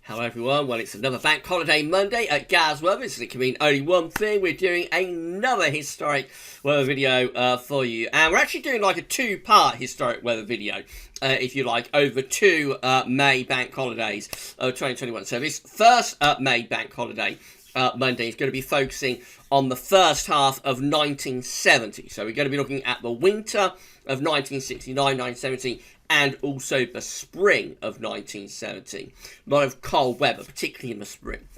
Hello everyone, well it's another bank holiday Monday at GavsWeatherVids, and it can mean only one thing: we're doing another historic weather video for you. And we're actually doing like a two-part historic weather video, if you like, over two May bank holidays of 2021. So this first May bank holiday Monday is going to be focusing on the first half of 1970. So we're going to be looking at the winter of 1969-1970 and also the spring of 1970. A lot of cold weather, particularly in the spring.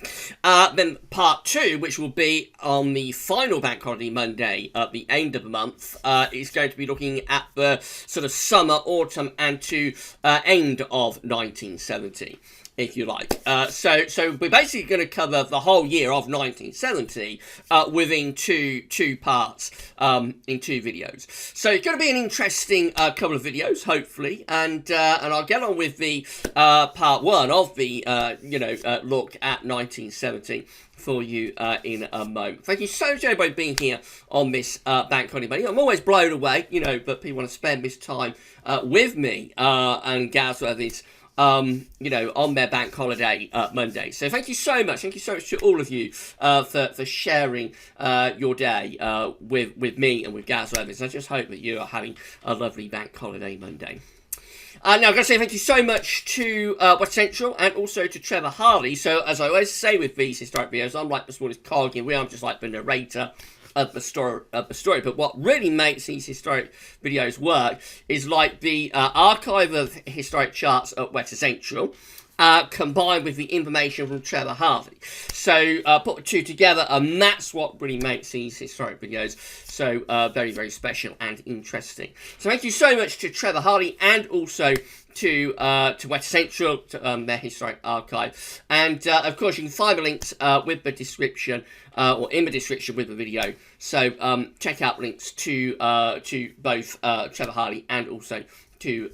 Then part two, which will be on the final bank holiday Monday at the end of the month, is going to be looking at the sort of summer, autumn and to end of 1970. If you like. So we're basically going to cover the whole year of 1970 within two parts in two videos. So it's going to be an interesting couple of videos, hopefully, and I'll get on with the part one of the look at 1970 for you in a moment. Thank you so much, everybody, being here on this bank holiday Monday. I'm always blown away, that people want to spend this time with me and GavsWeatherVids on their bank holiday Monday. So thank you so much. Thank you so much to all of you for sharing your day with me and with GavsWeatherVids. I just hope that you are having a lovely bank holiday Monday. Now, I've got to say thank you so much to West Central and also to Trevor Harley. So, as I always say with these historic videos, I'm like the smallest cog in wheel. I'm just like the narrator of the story. But what really makes these historic videos work is like the archive of historic charts at West Central, combined with the information from Trevor Harley. So put the two together, and that's what really makes these historic videos so very, very special and interesting. So thank you so much to Trevor Harley and also to West Central, to their historic archive. And of course, you can find the links with the description or in the description with the video. So check out links to both Trevor Harley and also to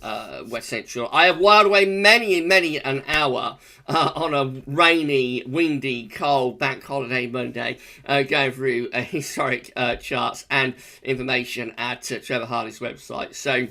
West Central. I have whiled away many an hour on a rainy, windy, cold bank holiday Monday, going through historic charts and information at Trevor Harley's website. So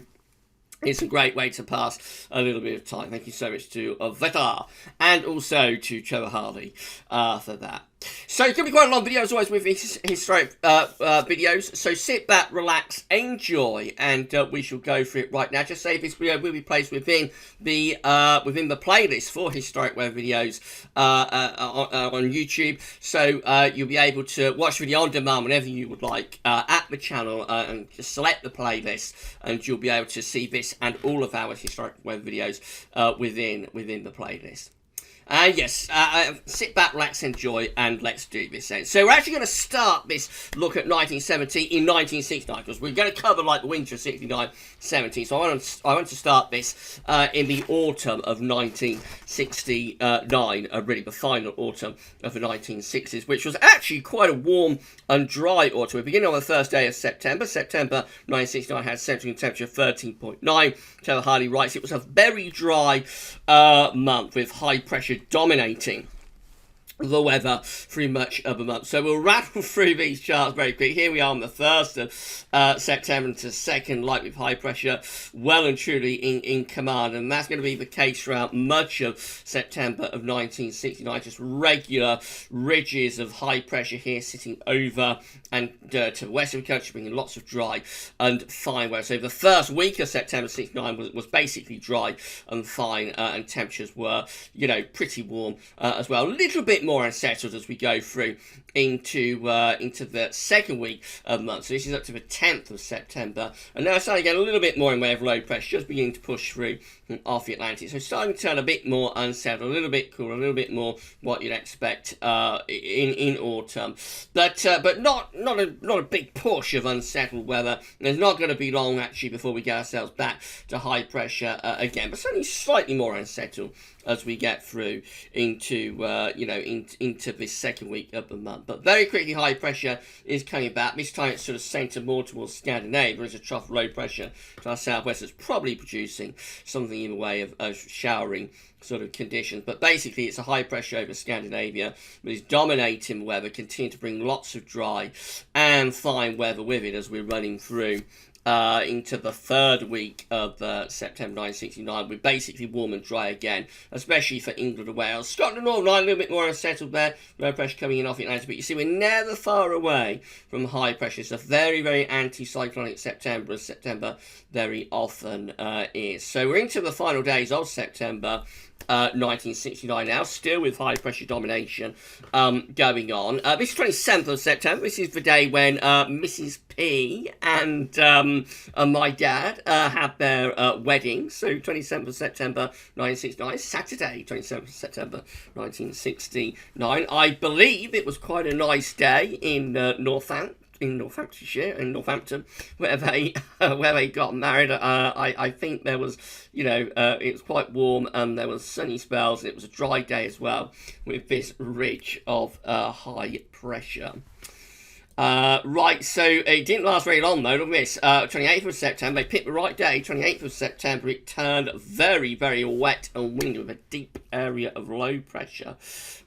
it's a great way to pass a little bit of time. Thank you so much to Veta and also to Trevor Harley for that. So it's going to be quite a long video, as always, with these historic videos. So sit back, relax, enjoy, and we shall go through it right now. Just say this video will be placed within the playlist for historic weather videos on YouTube. So you'll be able to watch the video on demand whenever you would like at the channel, and just select the playlist, and you'll be able to see this and all of our historic weather videos within the playlist. Yes, sit back, relax, enjoy, and let's do this then. So we're actually going to start this look at 1970 in 1969, because we're going to cover like the winter of 69-70. So I want to start this in the autumn of 1969, really the final autumn of the 1960s, which was actually quite a warm and dry autumn. We're beginning on the first day of September. September 1969 had central temperature 13.9. Trevor Harley writes, it was a very dry month with high pressure dominating the weather through much of the month. So we'll rattle through these charts very quick. Here we are on the 1st of September to 2nd, light with high pressure, well and truly in command. And that's going to be the case throughout much of September of 1969. Just regular ridges of high pressure here sitting over and to the west of the country, bringing lots of dry and fine weather. So the first week of September 69 was basically dry and fine, and temperatures were, pretty warm as well. A little bit more unsettled as we go through into the second week of the month. So this is up to the 10th of September, and now it's starting to get a little bit more in way of low pressure, just beginning to push through off the Atlantic. So starting to turn a bit more unsettled, a little bit cooler, a little bit more what you'd expect in autumn, but not a big push of unsettled weather. There's not going to be long actually before we get ourselves back to high pressure again, but certainly slightly more unsettled as we get through into into this second week of the month. But very quickly, high pressure is coming back. This time it's sort of centred more towards Scandinavia. There's a trough low pressure to our southwest that's probably producing something in the way of showering sort of conditions. But basically, it's a high pressure over Scandinavia that is dominating the weather, continue to bring lots of dry and fine weather with it as we're running through into the third week of September 1969, we're basically warm and dry again, especially for England and Wales. Scotland and Northern Ireland a little bit more unsettled there, low pressure coming in off the Atlantic, but you see we're never far away from high pressure. It's a very, very anti-cyclonic September, as September very often is. So we're into the final days of September 1969 now, still with high pressure domination going on. This is 27th of September. This is the day when Mrs. P and my dad had their wedding. So 27th of September 1969, Saturday, 27th of September 1969. I believe it was quite a nice day in Northamptonshire, in Northampton, where they got married. I think there was, it was quite warm and there was sunny spells, and it was a dry day as well with this ridge of high pressure. Right, so it didn't last very long though. Look at this, 28th of September, they picked the right day, 28th of September, it turned very, very wet and windy with a deep area of low pressure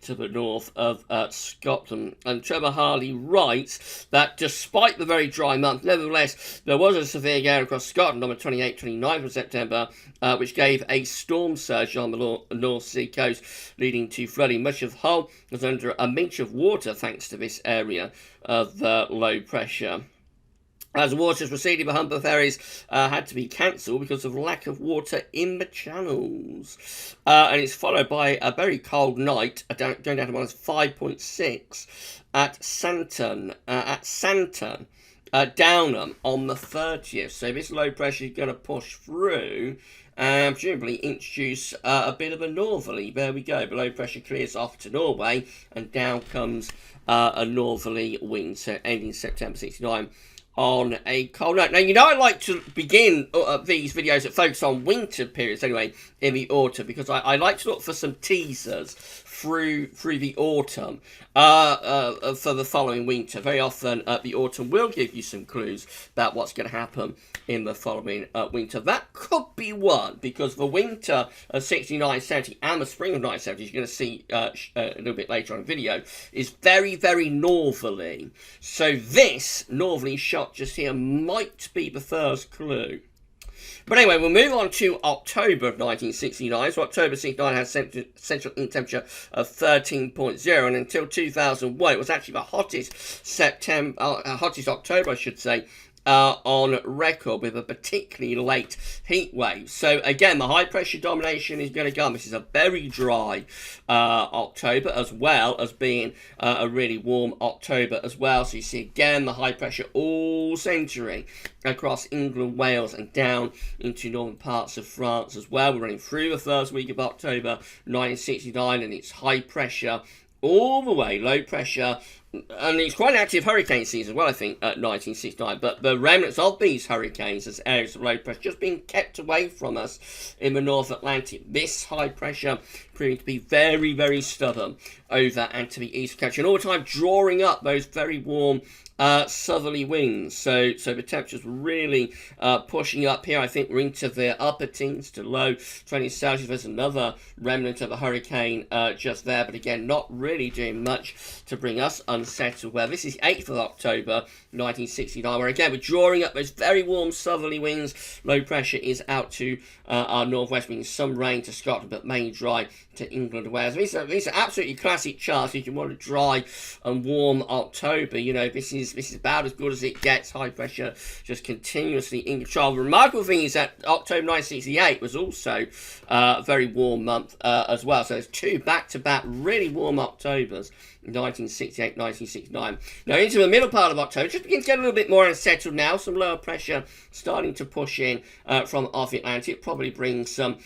to the north of Scotland. And Trevor Harley writes that despite the very dry month, nevertheless, there was a severe gale across Scotland on the 28th, 29th of September, which gave a storm surge on the North Sea coast, leading to flooding. Much of Hull was under a inch of water thanks to this area of low pressure. As the waters receded, the Humber ferries had to be cancelled because of lack of water in the channels. And it's followed by a very cold night, going down to minus 5.6 at Santon, Downham on the 30th. So this low pressure is going to push through and presumably introduce a bit of a northerly. There we go. The low pressure clears off to Norway and down comes a northerly wind. So ending September 69 on a cold note. Now, I like to begin these videos that focus on winter periods anyway in the autumn, because I like to look for some teasers through the autumn for the following winter. Very often the autumn will give you some clues about what's going to happen in the following winter. That could be one, because the winter of 69-70 and the spring of 1970, you're going to see a little bit later on in the video, is very, very northerly. So this northerly shot just here might be the first clue. But anyway, we'll move on to October of 1969. So October 69 had central in temperature of 13.0, and until 2001, it was actually the hottest hottest October, I should say, on record, with a particularly late heat wave. So again, the high pressure domination is going to go on. This is a very dry October, as well as being a really warm October as well. So you see again the high pressure all centering across England, Wales, and down into northern parts of France as well. We're running through the first week of October 1969, and it's high pressure all the way, low pressure, and it's quite an active hurricane season as well, I think, at 1969. But the remnants of these hurricanes as areas of low pressure just being kept away from us in the North Atlantic. This high pressure proving to be very, very stubborn over and to the east of the country, and all the time drawing up those very warm southerly winds. So the temperatures really pushing up here. I think we're into the upper teens to low 20 Celsius. There's another remnant of a hurricane just there, but again, not really doing much to bring us unsettled weather. This is 8th of October 1969, where again we're drawing up those very warm southerly winds. Low pressure is out to our northwest, bringing some rain to Scotland, but mainly dry to England and Wales. These are absolutely classic charts if you want a dry and warm October. This is about as good as it gets. High pressure just continuously in control. The remarkable thing is that October 1968 was also a very warm month as well. So there's two back-to-back really warm Octobers, 1968, 1969. Now into the middle part of October, just begins to get a little bit more unsettled now. Some lower pressure starting to push in from off the Atlantic. Probably brings some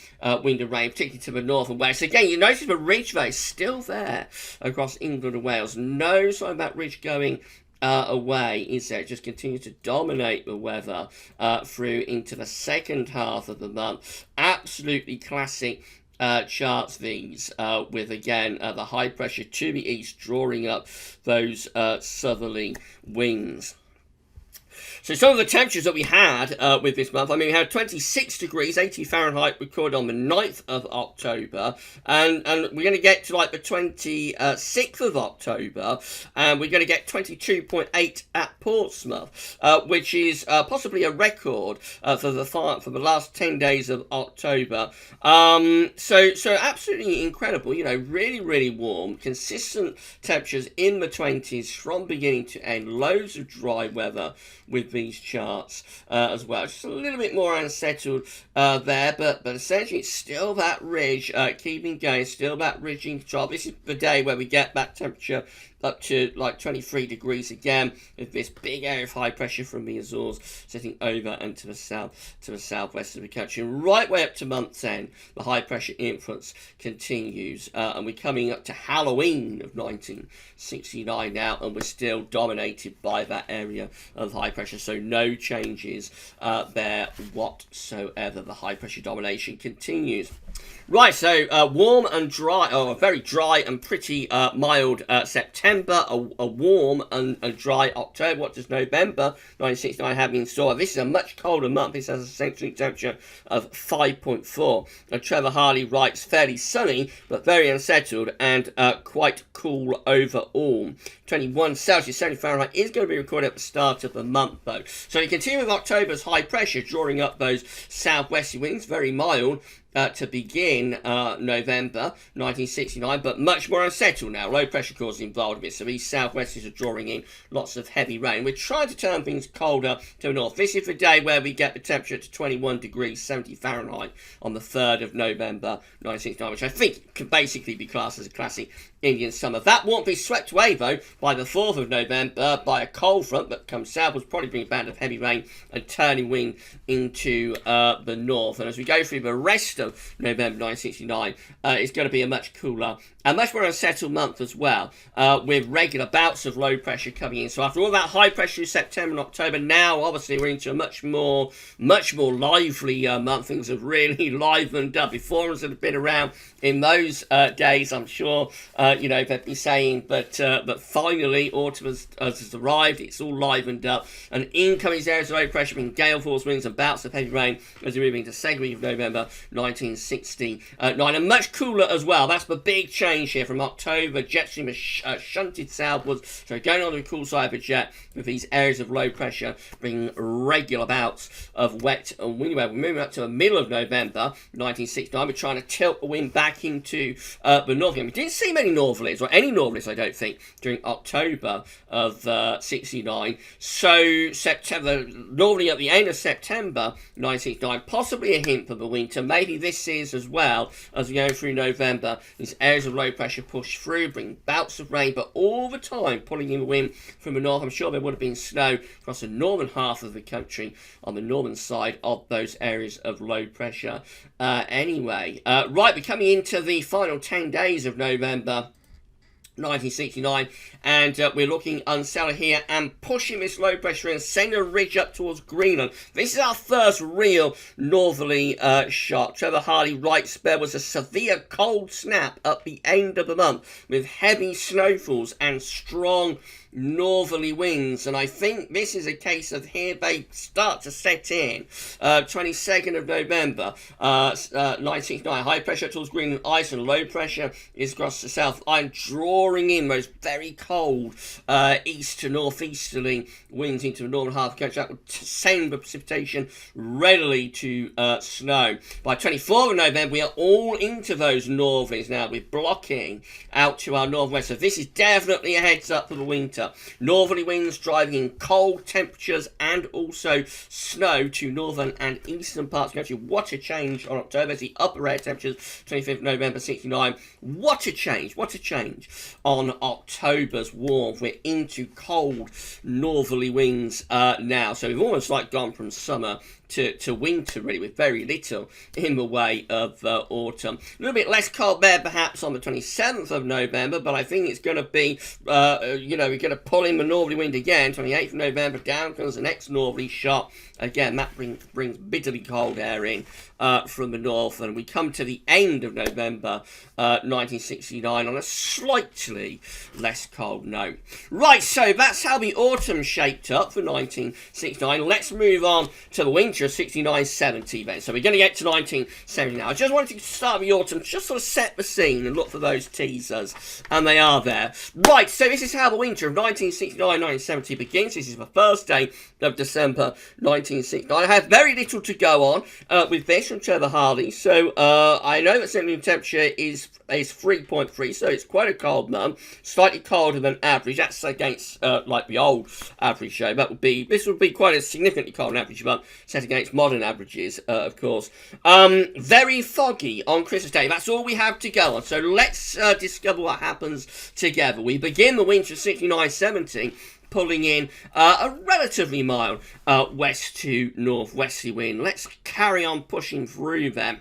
wind and rain, particularly to the north and west. Again, you notice the ridge though is still there across England and Wales. No sign of that ridge going away, is there? It just continues to dominate the weather through into the second half of the month. Absolutely classic charts these, with again the high pressure to the east drawing up those southerly winds. So some of the temperatures that we had with this month, I mean, we had 26 degrees, 80 Fahrenheit recorded on the 9th of October, and we're going to get to like the 26th of October, and we're going to get 22.8 at Portsmouth, which is possibly a record for the last 10 days of October. So absolutely incredible, you know, really, really warm, consistent temperatures in the 20s from beginning to end, loads of dry weather with these charts as well. Just a little bit more unsettled there, but essentially it's still that ridge keeping going, still that ridge in control. This is the day where we get that temperature up to like 23 degrees again, with this big area of high pressure from the Azores sitting over and to the southwest of the country. And right way up to month's end, the high pressure influence continues, and we're coming up to Halloween of 1969 now, and we're still dominated by that area of high pressure, so no changes there whatsoever. The high pressure domination continues. Right, so warm and dry, or very dry and pretty mild September, a warm and dry October. What does November 1969 have in store? This is a much colder month. This has a central temperature of 5.4. Trevor Harley writes, fairly sunny, but very unsettled and quite cool overall. 21 Celsius, 70 Fahrenheit is going to be recorded at the start of the month, though. So you continue with October's high pressure, drawing up those southwesterly winds, very mild, to begin November 1969, but much more unsettled now. Low pressure causes involved a bit, so these southwesters are drawing in lots of heavy rain. We're trying to turn things colder to the north. This is the day where we get the temperature to 21 degrees 70 Fahrenheit on the 3rd of November 1969, which I think can basically be classed as a classic Indian summer. That won't be swept away, though, by the 4th of November by a cold front that comes south, will probably bring a band of heavy rain and turning wind into the north. And as we go through the rest of November 1969, it's going to be a much cooler and much more unsettled month as well, with regular bouts of low pressure coming in. So after all that high pressure in September and October, now obviously we're into a much more lively month. Things have really livened up. Before us that have been around in those days, I'm sure they'd be saying, but finally autumn has arrived. It's all livened up, and incoming areas of low pressure bring gale force winds and bouts of heavy rain as we move into the second week of November 1969, and much cooler as well. That's the big change here from October. Jet stream has shunted southwards, so going on the cool side of the jet with these areas of low pressure bringing regular bouts of wet and windy weather. We're moving up to the middle of November 1969. We're trying to tilt the wind back into the north again. We didn't see many northerlies, or any northerlies, I don't think, during October of 69. So September, northerly at the end of September 1969, possibly a hint for the winter. Maybe this is as well as we go through November. These areas of low pressure push through, bring bouts of rain, but all the time pulling in the wind from the north. I'm sure there would have been snow across the northern half of the country on the northern side of those areas of low pressure. Anyway, right, we're coming into the final 10 days of November 1969, and we're looking unsettled here and pushing this low pressure and sending a ridge up towards Greenland. This is our first real northerly shot. Trevor Harley writes, there was a severe cold snap at the end of the month with heavy snowfalls and strong northerly winds, and I think this is a case of here they start to set in. 22nd of November 1969, high pressure towards Greenland, ice, and low pressure is across the South Island, drawing in those very cold east to northeasterly winds into the northern half of the country. That would send the precipitation readily to snow. By 24th of November, we are all into those northerlies now. We're blocking out to our northwest, so this is definitely a heads up for the winter. Northerly winds driving in cold temperatures and also snow to northern and eastern parts of the country. What a change on October. The upper air temperatures, 25th November 69. What a change on October's warmth. We're into cold northerly winds now. So we've almost like gone from summer to winter, really, with very little in the way of autumn. A little bit less cold there, perhaps, on the 27th of November, but I think it's going to be, we're going to pull in the northerly wind again. 28th of November, down comes the next northerly shot. Again, that brings bitterly cold air in from the north, and we come to the end of November 1969 on a slightly less cold note. Right, so that's how the autumn shaped up for 1969. Let's move on to the winter of 69-70 then. So we're going to get to 1970 now. I just wanted to start the autumn, just sort of set the scene and look for those teasers, and they are there. Right, so this is how the winter of 1969-1970 begins. This is the first day of December 1969. I have very little to go on with this from Trevor Hardy, so I know that central temperature is 3.3, so it's quite a cold month, slightly colder than average. That's against like the old average show. This would be quite a significantly cold average month set against modern averages, of course. Very foggy on Christmas Day. That's all we have to go on. So let's discover what happens together. We begin the winter of 69-70 pulling in a relatively mild west to northwesterly wind. Let's carry on pushing through them.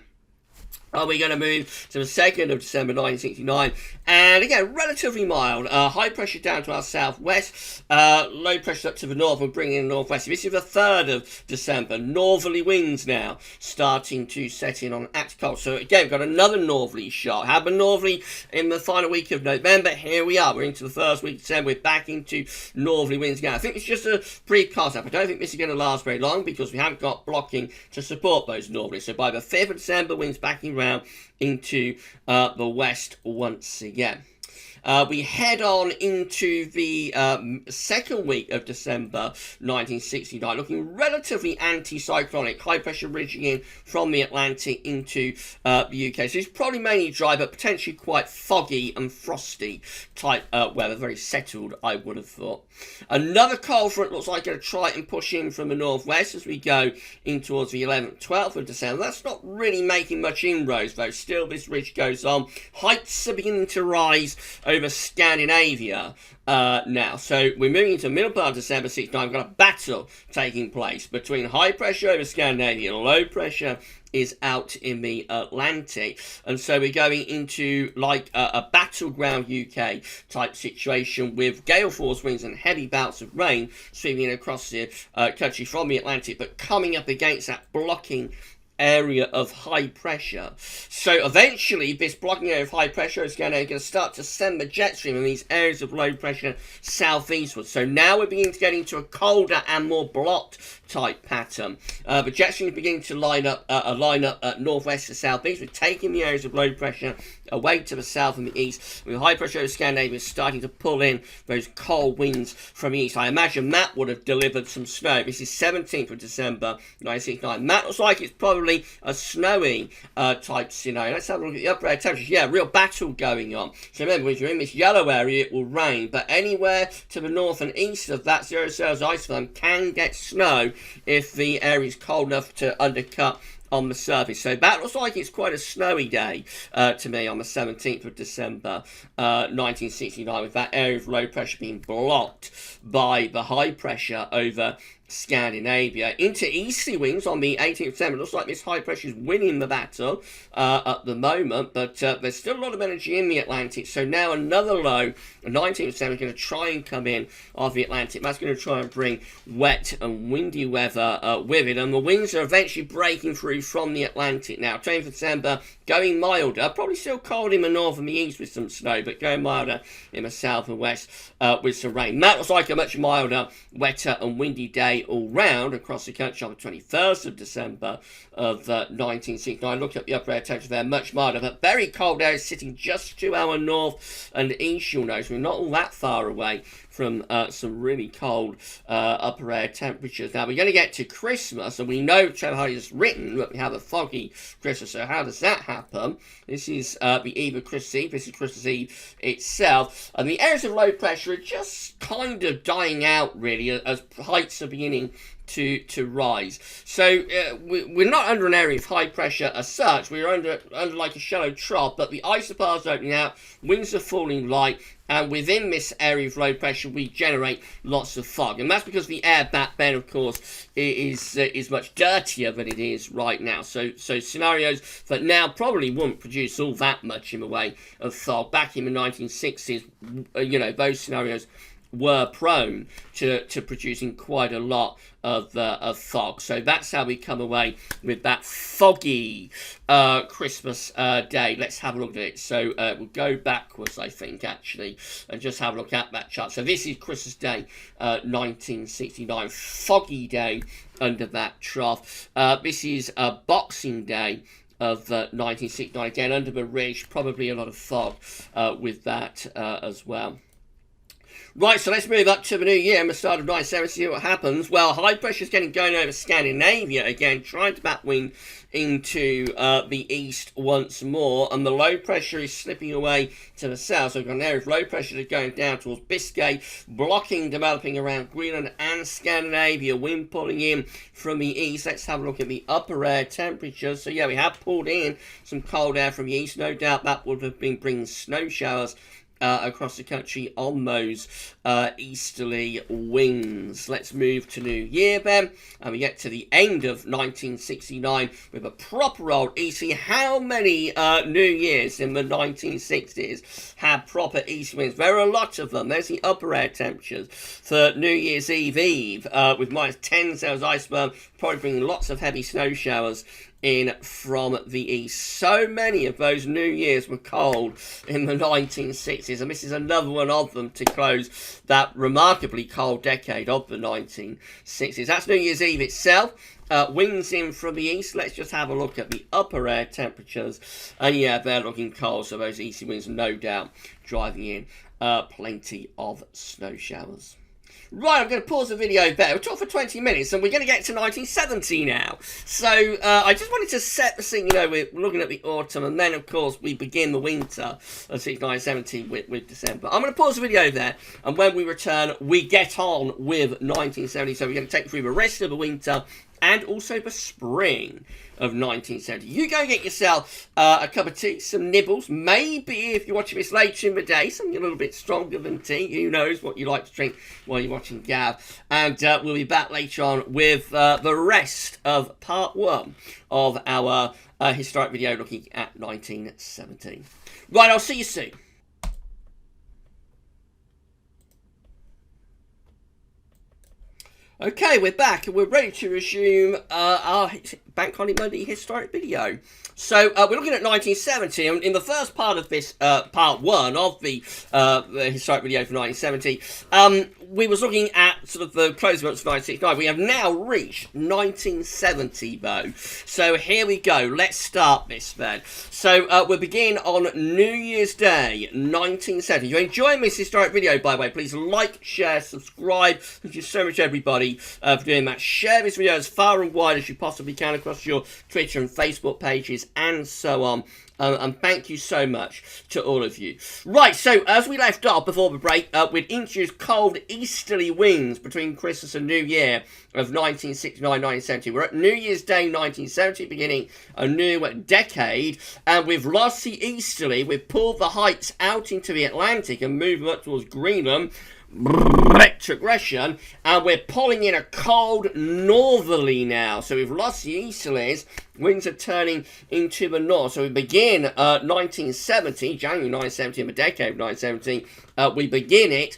We're going to move to the 2nd of December 1969, and again, relatively mild. High pressure down to our southwest, low pressure up to the north, and bringing in northwest. This is the 3rd of December. Northerly winds now starting to set in on active cold. So again, we've got another northerly shot. Had been northerly in the final week of November. Here we are. We're into the first week of December. We're back into northerly winds again. I think it's just a brief concept. I don't think this is going to last very long because we haven't got blocking to support those northerlies. So by the 5th of December, winds backing round into the west once again. We head on into the second week of December 1969, looking relatively anticyclonic, high pressure ridging in from the Atlantic into the UK. So it's probably mainly dry, but potentially quite foggy and frosty type weather, very settled, I would have thought. Another cold front looks like going to try and push in from the northwest as we go in towards the 11th, 12th of December. That's not really making much inroads, though. Still, this ridge goes on. Heights are beginning to rise over Scandinavia now. So we're moving into the middle part of December 69. We've got a battle taking place between high pressure over Scandinavia and low pressure is out in the Atlantic, and so we're going into like a battleground UK type situation with gale force winds and heavy bouts of rain sweeping across the country from the Atlantic, but coming up against that blocking area of high pressure. So eventually this blocking area of high pressure is going to start to send the jet stream in these areas of low pressure southeastward. So now we're beginning to get into a colder and more blocked type pattern. The jet stream is beginning to line up northwest to southeast. We're taking the areas of low pressure away to the south and the east, with high pressure over Scandinavia starting to pull in those cold winds from the east. I imagine that would have delivered some snow. This is 17th of December 1969. That looks like it's probably a snowy type scenario. Let's have a look at the upper air temperatures. Yeah, real battle going on. So remember, if you're in this yellow area, it will rain, but anywhere to the north and east of that 0 cells ice film can get snow if the area is cold enough to undercut on the surface. So that looks like it's quite a snowy day to me on the 17th of December 1969, with that area of low pressure being blocked by the high pressure over Scandinavia. Into easterly winds on the 18th of December. It looks like this high pressure is winning the battle at the moment, but there's still a lot of energy in the Atlantic. So now another low, 19th of December, is going to try and come in off the Atlantic. That's going to try and bring wet and windy weather with it, and the winds are eventually breaking through from the Atlantic now. 20th of December, going milder, probably still cold in the north and the east with some snow, but going milder in the south and west with some rain. That looks like a much milder, wetter and windy day all round across the country on the 21st of December of 1969. Look at the upper air temperature there, much milder, but very cold air sitting just to our north and east. You'll notice we're not all that far away from some really cold upper air temperatures. Now we're going to get to Christmas, and we know Trevor Hardy has written that we have a foggy Christmas. So how does that happen? This is the eve of Christmas Eve. This is Christmas Eve itself, and the areas of low pressure are just kind of dying out really as heights are beginning to rise. So we're not under an area of high pressure as such. We're under like a shallow trough, but the isopods are opening out, winds are falling light, and within this area of low pressure we generate lots of fog, and that's because the air back then, of course, is much dirtier than it is right now. So scenarios that now probably wouldn't produce all that much in the way of fog. Back in the 1960s, those scenarios were prone to producing quite a lot of fog. So that's how we come away with that foggy Christmas day. Let's have a look at it. So we'll go backwards, I think, actually, and just have a look at that chart. So this is Christmas Day 1969, foggy day under that trough. This is Boxing Day of 1969, again under the ridge, probably a lot of fog with that as well. Right, so let's move up to the new year and the start of 1970, see what happens. Well, high pressure is getting going over Scandinavia again, trying to backwind into the east once more, and the low pressure is slipping away to the south. So we've got an area of low pressure that's going down towards Biscay, blocking, developing around Greenland and Scandinavia, wind pulling in from the east. Let's have a look at the upper air temperatures. So yeah, we have pulled in some cold air from the east. No doubt that would have been bringing snow showers across the country on those easterly winds. Let's move to New Year then, and we get to the end of 1969 with a proper old easterly. How many New Years in the 1960s had proper east winds? There are a lot of them. There's the upper air temperatures for New Year's Eve with -10 Celsius iceberg, probably bringing lots of heavy snow showers in from the east. So many of those New Years were cold in the 1960s, and this is another one of them to close that remarkably cold decade of the 1960s. That's New Year's Eve itself. Winds in from the east. Let's just have a look at the upper air temperatures, and yeah, they're looking cold, so those easy winds no doubt driving in plenty of snow showers. Right, I'm going to pause the video there. We'll talk for 20 minutes, and we're going to get to 1970 now. So, I just wanted to set the scene, we're looking at the autumn, and then, of course, we begin the winter of 1970 with December. I'm going to pause the video there, and when we return, we get on with 1970. So we're going to take you through the rest of the winter and also the spring of 1970. You go and get yourself a cup of tea, some nibbles, maybe if you're watching this later in the day, something a little bit stronger than tea. Who knows what you like to drink while you're watching Gav. And we'll be back later on with the rest of part 1 of our historic video looking at 1970. Right, I'll see you soon. Okay, we're back and we're ready to resume our Bank Holiday Monday historic video. So we're looking at 1970, and in the first part of this part 1 of the historic video for 1970, we was looking at sort of the closing months of 1969. We have now reached 1970 though. So here we go. Let's start this then. So we'll begin on New Year's Day 1970. If you're enjoying this historic video, by the way, please like, share, subscribe. Thank you so much, everybody, for doing that. Share this video as far and wide as you possibly can across your Twitter and Facebook pages and so on. And thank you so much to all of you. Right, so as we left off before the break, we'd introduced cold easterly winds between Christmas and New Year of 1969-1970. We're at New Year's Day 1970, beginning a new decade, and we've lost the easterly. We've pulled the heights out into the Atlantic and moved up towards Greenland. Retrogression, and we're pulling in a cold northerly now. So we've lost the easterlies, winds are turning into the north. So we begin 1970, January 1970, in the decade of 1970. We begin it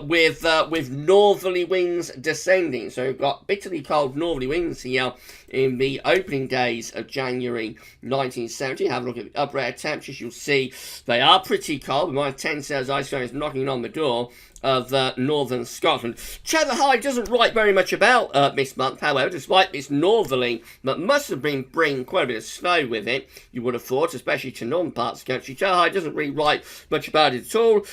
with northerly winds descending. So we've got bitterly cold northerly winds here in the opening days of January 1970. Have a look at the upper air temperatures. You'll see they are pretty cold. With -10 Celsius ice is knocking on the door of northern Scotland. Trevor Hyde doesn't write very much about this month, however, despite this northerly that must have been bringing quite a bit of snow with it, you would have thought, especially to northern parts of the country. Trevor Hyde doesn't really write much about it at all.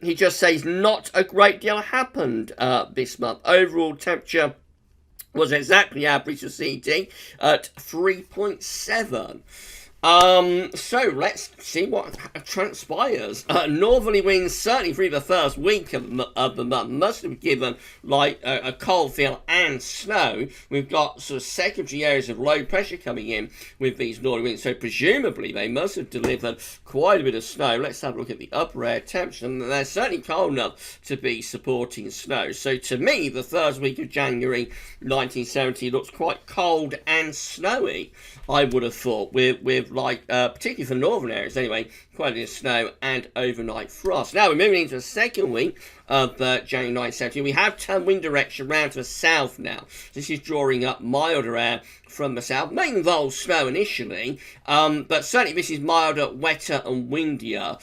He just says not a great deal happened this month. Overall temperature was exactly average for CT at 3.7. So let's see what transpires. Northerly winds, certainly through the first week of the month, must have given like a cold feel and snow. We've got sort of secondary areas of low pressure coming in with these northerly winds, so presumably they must have delivered quite a bit of snow. Let's have a look at the upper air temperature, and they're certainly cold enough to be supporting snow. So to me, the first week of January 1970 looks quite cold and snowy, I would have thought, with like, particularly for northern areas anyway, quantity of snow and overnight frost. Now we're moving into the second week of January 1970. We have turned wind direction round to the south now. This is drawing up milder air from the south. May involve snow initially, but certainly this is milder, wetter and windier,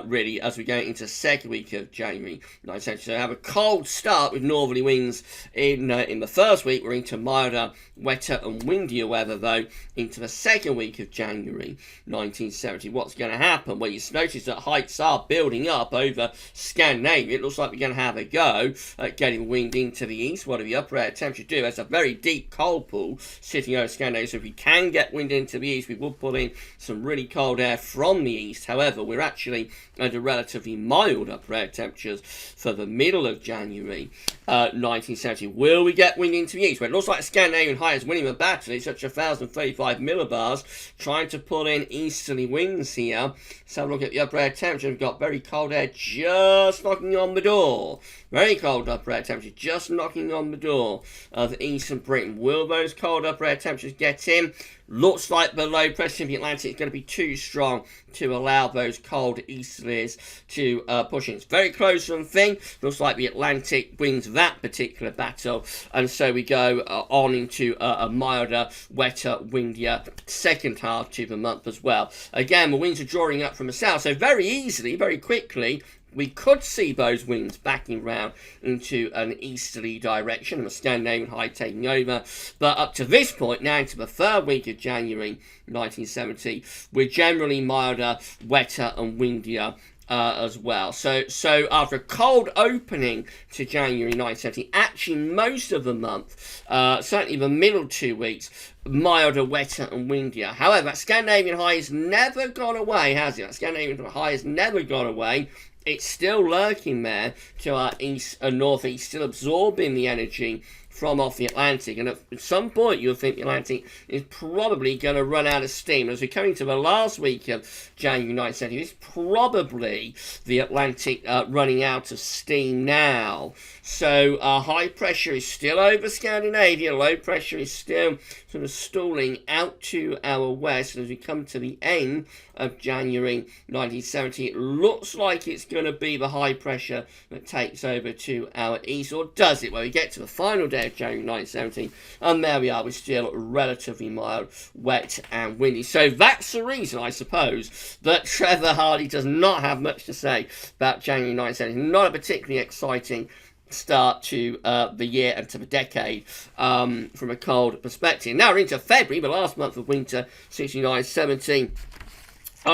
really, as we go into the second week of January 1970. So we have a cold start with northerly winds in the first week. We're into milder, wetter and windier weather, though, into the second week of January 1970. What's going to happen? Well, you notice that heights are building up over Scandinavia. It looks like we're going to have a go at getting wind into the east. What do the upper air temperature do? It's a very deep cold pool sitting over Scandinavia, so if we can get wind into the east, we will pull in some really cold air from the east. However, we're actually under relatively mild upper air temperatures for the middle of January 1970. Will we get wind into the east? Well, it looks like Scandinavian high is winning the battle. It's such 1,035 millibars, trying to pull in easterly winds here. Let's have a look at the upper air temperature. We've got very cold air just knocking on the door. Very cold upper air temperature just knocking on the door of eastern Britain. Will those cold upper air temperatures get in? Looks like the low pressure in the Atlantic is going to be too strong to allow those cold easterlies to push in. It's very close to the thing. Looks like the Atlantic wins that particular battle, and so we go on into a milder, wetter, windier second half to the month as well. Again, the winds are drawing up from the south, so very easily, very quickly, we could see those winds backing round into an easterly direction, and the Scandinavian high taking over. But up to this point, now into the third week of January 1970, we're generally milder, wetter and windier as well. So after a cold opening to January 1970, actually most of the month, certainly the middle 2 weeks, milder, wetter and windier. However, that Scandinavian high has never gone away, has it? That Scandinavian high has never gone away. It's still lurking there to our east and northeast, still absorbing the energy from off the Atlantic, and at some point you'll think the Atlantic is probably going to run out of steam. As we're coming to the last week of January 1970, it's probably the Atlantic running out of steam now. So high pressure is still over Scandinavia, low pressure is still sort of stalling out to our west. And as we come to the end of January 1970, it looks like it's going to be the high pressure that takes over to our east, or does it? Well, we get to the final day of January 1970, and there we are, we're still relatively mild, wet and windy. So that's the reason, I suppose, that Trevor Hardy does not have much to say about January 1970. Not a particularly exciting start to the year and to the decade from a cold perspective. Now we're into February, the last month of winter, 69-70.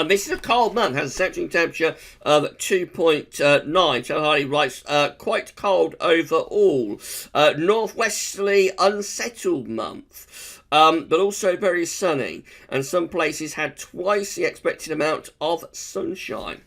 This is a cold month, has a central temperature of 2.9. Trevor Hardy writes, quite cold overall. Northwesterly, unsettled month, but also very sunny. And some places had twice the expected amount of sunshine.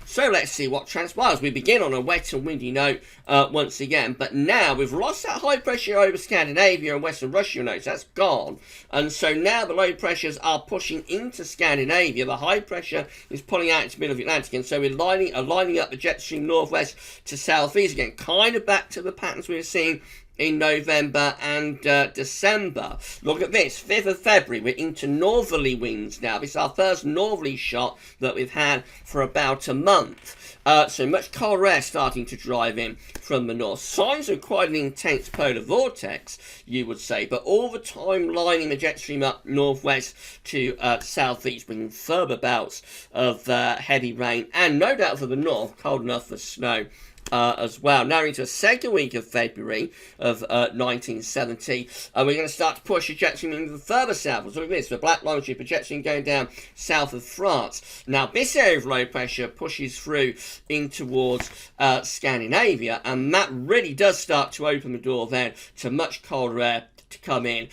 So let's see what transpires. We begin on a wet and windy note once again, but now we've lost that high pressure over Scandinavia and Western Russia notes. That's gone. And so now the low pressures are pushing into Scandinavia. The high pressure is pulling out into the middle of the Atlantic, and so we're lining up the jet stream northwest to southeast again, kind of back to the patterns we were seeing in November and December. Look at this, 5th of February, we're into northerly winds now. This is our first northerly shot that we've had for about a month. So much colder air starting to drive in from the north. Signs of quite an intense polar vortex, you would say, but all the time lining the jet stream up northwest to southeast, bringing further bouts of heavy rain, and no doubt for the north, cold enough for snow as well. Now into the second week of February of 1970, we're going to start to push the jet stream even further south. Look at this, the black line ship, a jet stream going down south of France. Now this area of low pressure pushes through in towards Scandinavia, and that really does start to open the door then to much colder air to come in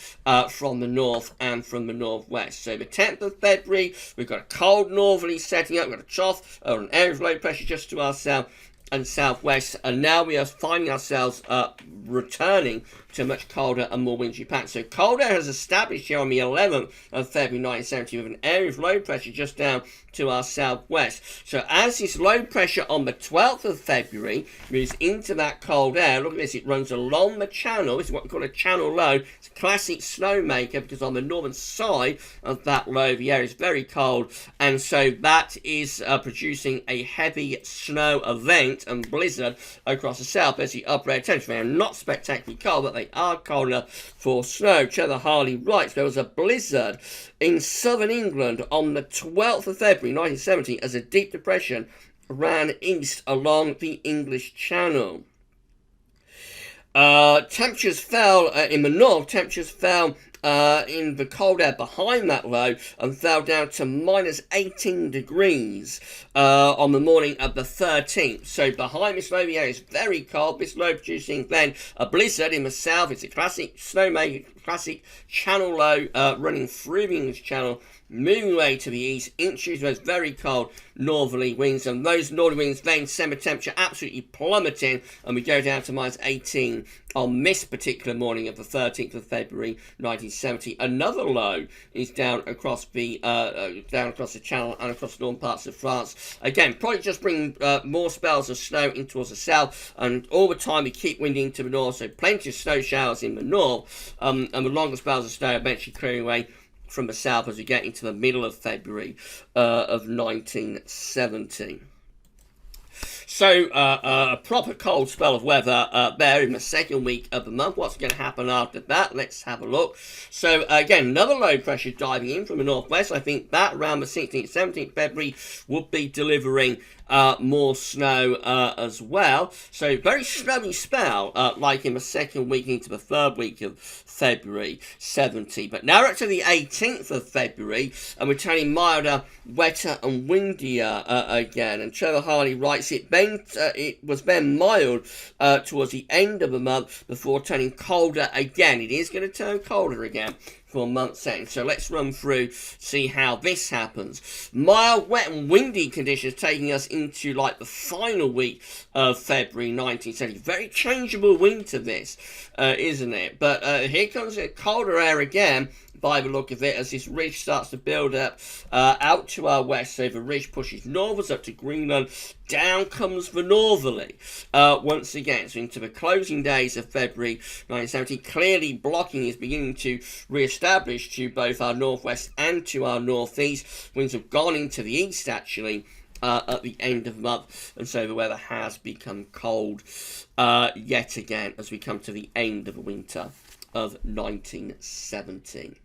from the north and from the northwest. So the 10th of February, we've got a cold northerly setting up, we've got a trough or an area of low pressure just to our south, and southwest, and now we are finding ourselves returning to a much colder and more wintry pattern. So cold air has established here on the 11th of February 1970 with an area of low pressure just down to our southwest. So as this low pressure on the 12th of February moves into that cold air, look at this, it runs along the channel. This is what we call a channel low. It's a classic snowmaker because on the northern side of that low, the air is very cold, and so that is producing a heavy snow event and blizzard across the south. There's the upper air temperature. They are not spectacularly cold, but they are cold enough for snow. Trevor Harley writes, there was a blizzard in southern England on the 12th of February 1970 as a deep depression ran east along the English Channel. Temperatures fell in the north. Temperatures fell in the cold air behind that low and fell down to minus 18 degrees on the morning of the 13th. So behind this low, the air is very cold. This low producing then a blizzard in the south. It's a classic snowmaker, classic channel low running through the English Channel, moving away to the east, introducing those very cold northerly winds, and those northerly winds then send the temperature absolutely plummeting, and we go down to minus 18 on this particular morning of the 13th of February 1970. Another low is down across the channel and across the northern parts of France. Again, probably just bringing more spells of snow in towards the south, and all the time we keep winding to the north, so plenty of snow showers in the north, and the longer spells of snow eventually clearing away from the south as we get into the middle of February of 1970. So a proper cold spell of weather there in the second week of the month. What's going to happen after that? Let's have a look. So again, another low pressure diving in from the northwest. I think that around the 16th, 17th February would be delivering more snow as well. So very snowy spell, like in the second week into the third week of February 70. But now we're up to the 18th of February, and we're turning milder, wetter and windier again. And Trevor Harley writes, it was then mild towards the end of the month before turning colder again. It is going to turn colder again for month's end. So let's run through, see how this happens. Mild, wet and windy conditions taking us into like the final week of February 1970. Very changeable winter this, isn't it? But here comes a colder air again by the look of it, as this ridge starts to build up out to our west. So the ridge pushes northwards up to Greenland. Down comes the northerly once again. So into the closing days of February 1970, clearly blocking is beginning to re-establish to both our northwest and to our northeast. Winds have gone into the east actually at the end of the month, and so the weather has become cold yet again as we come to the end of the winter of 1970.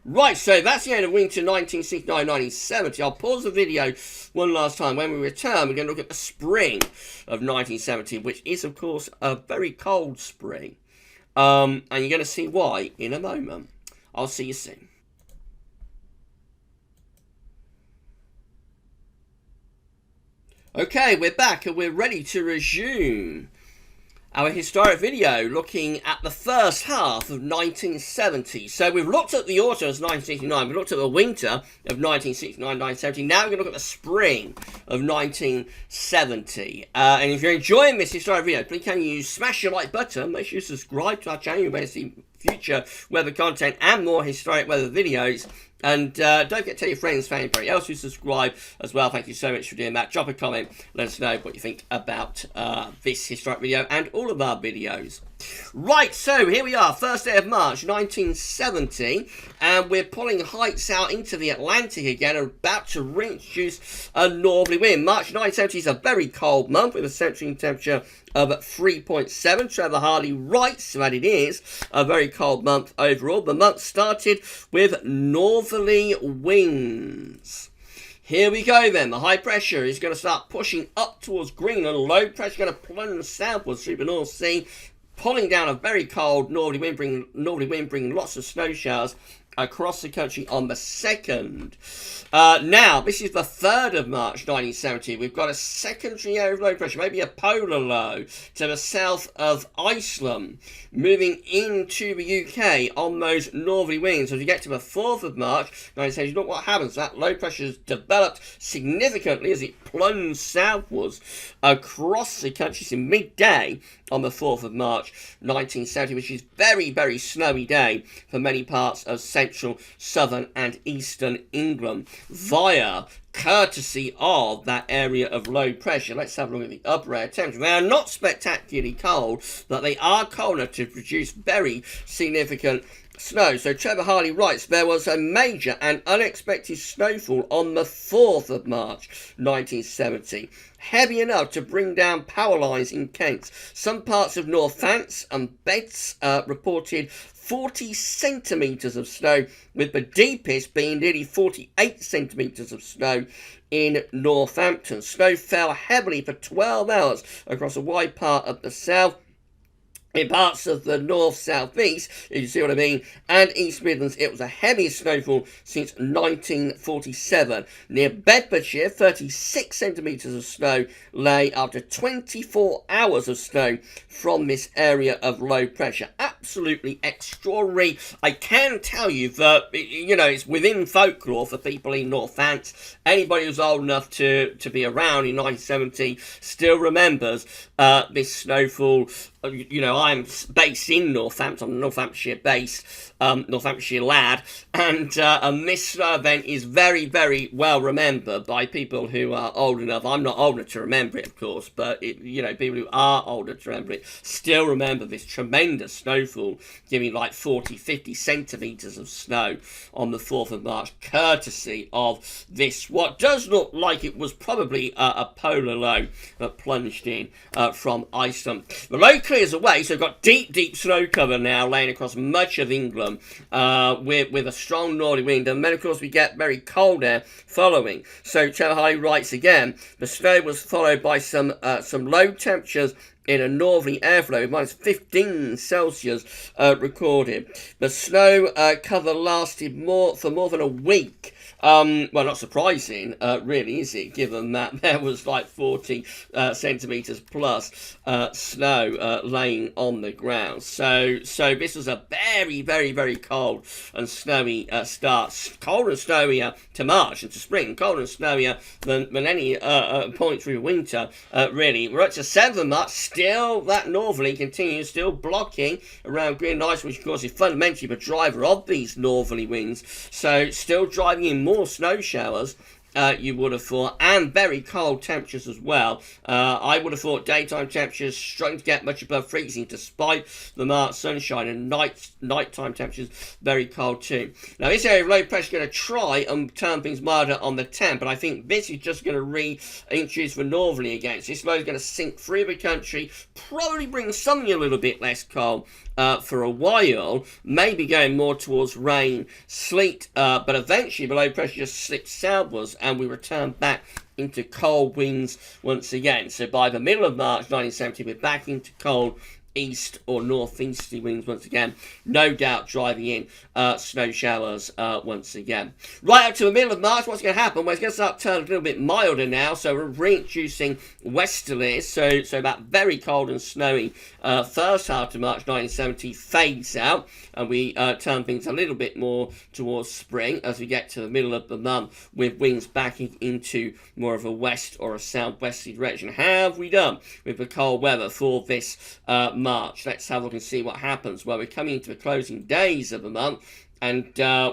Right, so that's the end of winter 1969-1970. I'll pause the video one last time. When we return, we're going to look at the spring of 1970, which is, of course, a very cold spring. And you're going to see why in a moment. I'll see you soon. Okay, we're back and we're ready to resume our historic video looking at the first half of 1970. So we've looked at the autumn of 1969, we've looked at the winter of 1969-1970, now we're going to look at the spring of 1970. And if you're enjoying this historic video, please can you smash your like button, make sure you subscribe to our channel, you're going to see future weather content and more historic weather videos. And don't forget to tell your friends, family, anybody else who subscribe as well. Thank you so much for doing that. Drop a comment. Let us know what you think about this historic video and all of our videos. Right, so here we are, first day of March 1970, and we're pulling heights out into the Atlantic again, and about to reintroduce a northerly wind. March 1970 is a very cold month with a central temperature of 3.7. Trevor Harley writes that it is a very cold month overall. The month started with northerly winds. Here we go then. The high pressure is going to start pushing up towards Greenland. Low pressure is going to plunge southwards through the North Sea, pulling down a very cold northerly wind, bringing lots of snow showers across the country on the 2nd. Now, this is the 3rd of March 1970. We've got a secondary area of low pressure, maybe a polar low, to the south of Iceland, moving into the UK on those northerly winds. As we get to the 4th of March 1970, look what happens. That low pressure has developed significantly as it plunged southwards across the country. It's in midday on the 4th of March 1970, which is very, very snowy day for many parts of central, southern and eastern England, via courtesy of that area of low pressure. Let's have a look at the upper air temperature. They are not spectacularly cold, but they are cold enough to produce very significant snow. So Trevor Harley writes, there was a major and unexpected snowfall on the 4th of March 1970. Heavy enough to bring down power lines in Kent. Some parts of Northants and Vids reported 40 centimetres of snow, with the deepest being nearly 48 centimetres of snow in Northampton. Snow fell heavily for 12 hours across a wide part of the south. In parts of the north-south-east, if you see what I mean, and East Midlands, it was the heaviest snowfall since 1947. Near Bedfordshire, 36 centimetres of snow lay after 24 hours of snow from this area of low pressure. Absolutely extraordinary. I can tell you that, you know, it's within folklore for people in Northants. Anybody who's old enough to be around in 1970 still remembers this snowfall. You know, I'm based in Northampton, I'm a Northamptonshire-based, Northamptonshire lad, and this snow event is very, very well remembered by people who are old enough. I'm not old enough to remember it, of course, but, you know, people who are older to remember it still remember this tremendous snowfall, giving like 40, 50 centimetres of snow on the 4th of March, courtesy of this, what does look like it was probably a polar low that plunged in from Iceland. The low clears away, so we've got deep, deep snow cover now laying across much of England with a strong northerly wind, and then of course we get very cold air following. So Trevor Harley writes again, the snow was followed by some low temperatures in a northerly airflow, minus 15 Celsius recorded. The snow cover lasted for more than a week. Well, not surprising, really, is it, given that there was like 40 centimetres plus snow laying on the ground. So this was a very, very, very cold and snowy start. Colder and snowier to March and to spring, colder and snowier than any point through winter, really. We're up to 7th of March, still that northerly continues, still blocking around Green Ice, which of course is fundamentally the driver of these northerly winds. So still driving in more snow showers, you would have thought, and very cold temperatures as well. I would have thought daytime temperatures struggling to get much above freezing despite the March sunshine, and nighttime temperatures very cold too. Now this area of low pressure is going to try and turn things milder on the 10th, but I think this is just going to reintroduce the northerly again. So this low is going to sink through the country, probably bring something a little bit less cold for a while, maybe going more towards rain, sleet, but eventually the low pressure just slips southwards and we return back into cold winds once again. So by the middle of March 1970, we're back into cold east or northeasterly winds once again, no doubt driving in snow showers once again. Right up to the middle of March, what's going to happen? Well, it's going to start turning a little bit milder now, so we're reintroducing westerlies, so that very cold and snowy first half of March 1970 fades out, and we turn things a little bit more towards spring as we get to the middle of the month, with winds backing into more of a west or a southwesterly direction. How have we done with the cold weather for this March? Let's have a look and see what happens. Well, we're coming into the closing days of the month, and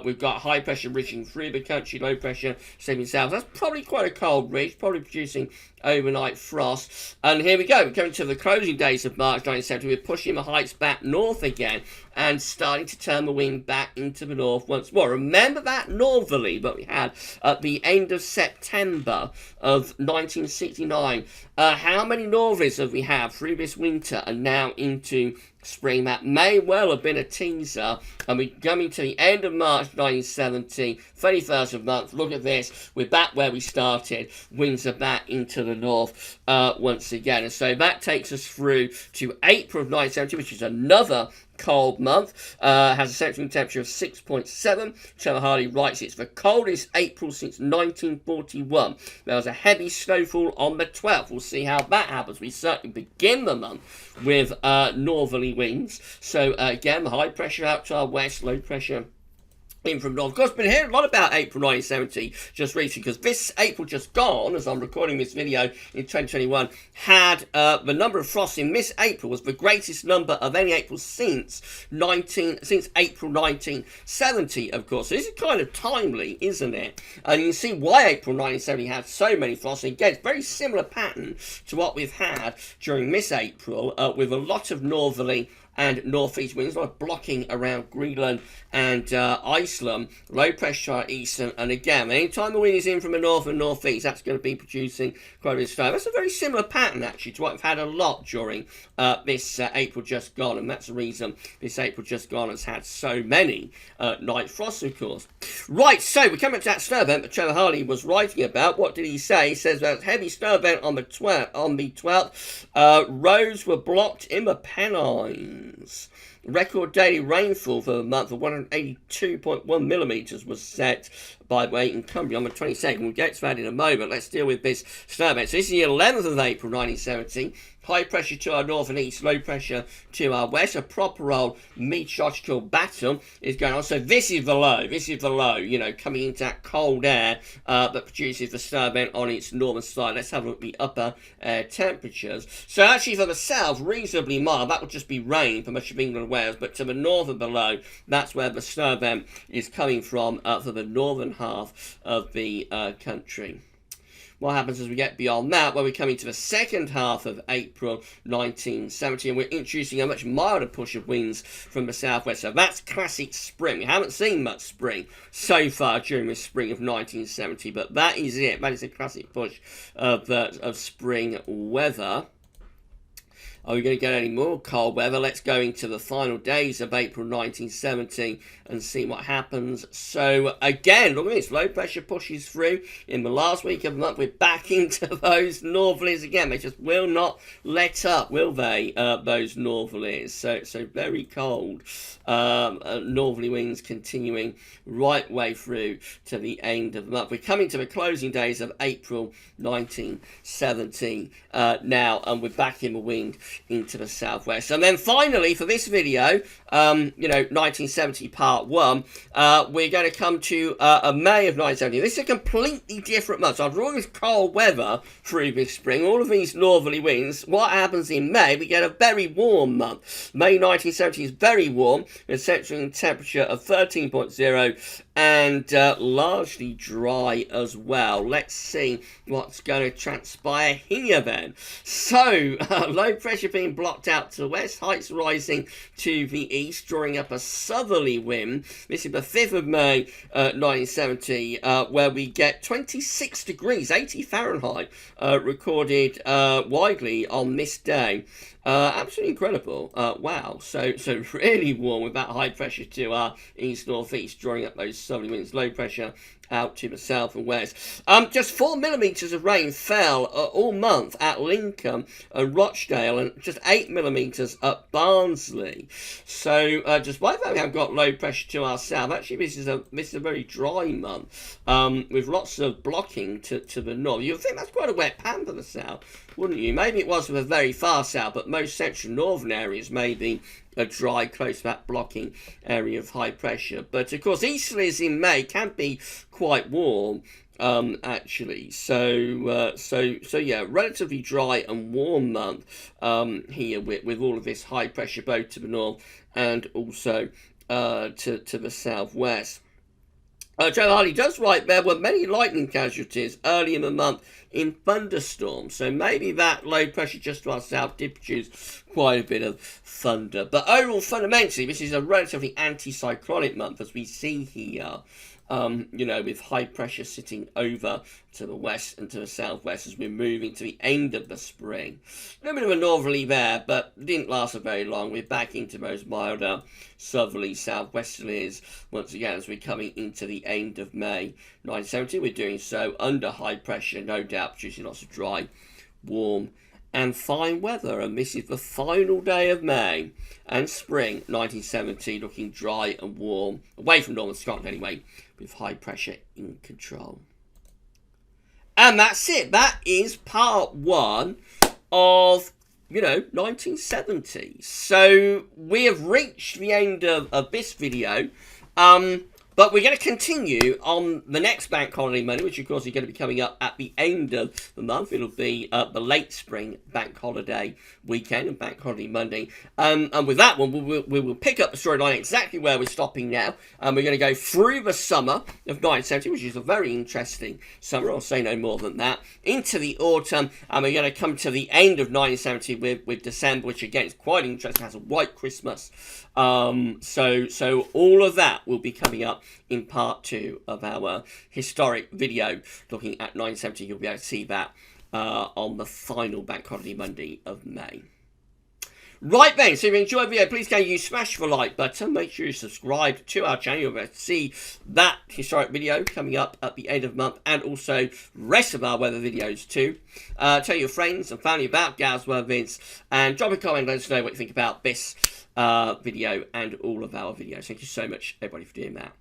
we've got high pressure reaching through the country, low pressure steaming south. That's probably quite a cold ridge, probably producing overnight frost. And here we go, we're coming to the closing days of March 1970. We're pushing the heights back north again and starting to turn the wind back into the north once more. Remember that northerly that we had at the end of September of 1969. How many northerlies have we had through this winter and now into spring? That may well have been a teaser, and we're coming to the end of March 1970, 31st of month. Look at this, we're back where we started. Winds are back into the north once again, and so that takes us through to April of 1970, which is another cold month, has a central temperature of 6.7. Trevor Harley writes it's the coldest April since 1941. There was a heavy snowfall on the 12th. We'll see how that happens. We certainly begin the month with northerly winds. So again, the high pressure out to our west, low pressure in from north. Of course, been hearing a lot about April 1970 just recently, because this April just gone, as I'm recording this video in 2021, had the number of frosts in this April was the greatest number of any April since April 1970, of course. So this is kind of timely, isn't it? And you can see why April 1970 had so many frosts. And again, it's a very similar pattern to what we've had during this April, with a lot of northerly and northeast winds, a lot of blocking around Greenland and Iceland, low pressure eastern, and again, anytime the wind is in from the north and northeast, that's going to be producing quite a bit of snow. That's a very similar pattern, actually, to what we've had a lot during this April just gone, and that's the reason this April just gone has had so many night frosts, of course. Right, so we're coming to that snow event that Trevor Harley was writing about. What did he say? He says there's a heavy snow event on the 12th. Roads were blocked in the Pennines. Record daily rainfall for the month of 182.1 millimetres was set, by the way, in Cumbria on the 22nd. We'll get to that in a moment. Let's deal with this snow event. So this is the 11th of April 1970. High pressure to our north and east, low pressure to our west. A proper old meteorological battle is going on. So this is the low, you know, coming into that cold air that produces the snow event on its northern side. Let's have a look at the upper temperatures. So actually for the south, reasonably mild. That will just be rain for much of England and Wales. But to the north and below, that's where the snow event is coming from for the northern half of the country. What happens as we get beyond that, well, we're coming to the second half of April 1970, and we're introducing a much milder push of winds from the southwest. So that's classic spring. We haven't seen much spring so far during the spring of 1970, but that is it. That is a classic push of spring weather. Are we going to get any more cold weather? Let's go into the final days of April 1970 and see what happens. So again, look at this, low pressure pushes through in the last week of the month. We're back into those northerlies again. They just will not let up, will they, those northerlies? So very cold. Northerly winds continuing right way through to the end of the month. We're coming to the closing days of April 1970 now, and we're back in the wind into the southwest. And then finally, for this video, 1970 part 1, we're going to come to May of 1970. This is a completely different month. So after all this cold weather through this spring, all of these northerly winds, what happens in May? We get a very warm month. May 1970 is very warm, with a central temperature of 13.0 and largely dry as well. Let's see what's going to transpire here then. So, low pressure being blocked out to the west, heights rising to the east, drawing up a southerly wind. This is the 5th of May 1970, where we get 26 degrees, 80 Fahrenheit, recorded widely on this day. Absolutely incredible. Wow. So really warm with that high pressure to our east-northeast, drawing up those southerly winds. Low pressure out to the south and west. Just 4 millimetres of rain fell all month at Lincoln and Rochdale, and just 8 millimetres at Barnsley. So despite that we have got low pressure to our south, actually this is a very dry month, with lots of blocking to the north. You'd think that's quite a wet pan for the south, wouldn't you? Maybe it was for the very far south, but most central northern areas may be a dry, close to that blocking area of high pressure. But of course, easterlies in May can be quite warm, actually. So yeah, relatively dry and warm month here with all of this high pressure both to the north and also to the southwest. Trevor Harley does write there were many lightning casualties early in the month in thunderstorms. So maybe that low pressure just to our south did produce quite a bit of thunder. But overall, fundamentally, this is a relatively anticyclonic month, as we see here. With high pressure sitting over to the west and to the southwest as we're moving to the end of the spring. A little bit of a northerly there, but didn't last for very long. We're back into those milder southerly southwesterlies once again as we're coming into the end of May 1970. We're doing so under high pressure, no doubt, producing lots of dry, warm and fine weather, and this is the final day of May and spring 1970, looking dry and warm, away from northern Scotland anyway, with high pressure in control. And that's it. That is part one of, 1970. So we have reached the end of this video. But we're going to continue on the next Bank Holiday Monday, which of course is going to be coming up at the end of the month. It'll be the late spring Bank Holiday weekend and Bank Holiday Monday. And with that one, we will pick up the storyline exactly where we're stopping now. And we're going to go through the summer of 1970, which is a very interesting summer. I'll say no more than that. Into the autumn, and we're going to come to the end of 1970 with December, which again is quite interesting. It has a white Christmas. So all of that will be coming up in part two of our historic video looking at 1970. You'll be able to see that on the final Bank Holiday Monday of May. Right then, so if you enjoyed the video, please can you smash the like button, make sure you subscribe to our channel. You'll be able to see that historic video coming up at the end of the month, and also the rest of our weather videos too. Tell your friends and family about GavsWeatherVids, and drop a comment, let us know what you think about this video and all of our videos. Thank you so much, everybody, for doing that.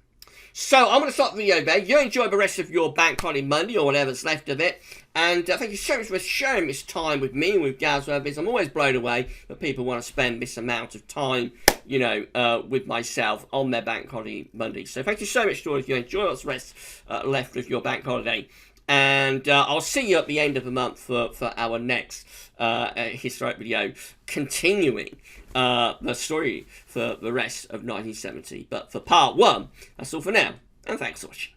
So I'm going to stop the video there. You enjoy the rest of your Bank Holiday Monday or whatever's left of it. And thank you so much for sharing this time with me and with GavsWeatherVids. I'm always blown away that people want to spend this amount of time, with myself on their Bank Holiday Monday. So thank you so much to all of you. Enjoy what's left of your Bank Holiday. And I'll see you at the end of the month for our next historic video, continuing the story for the rest of 1970. But for part one, that's all for now, and thanks for watching.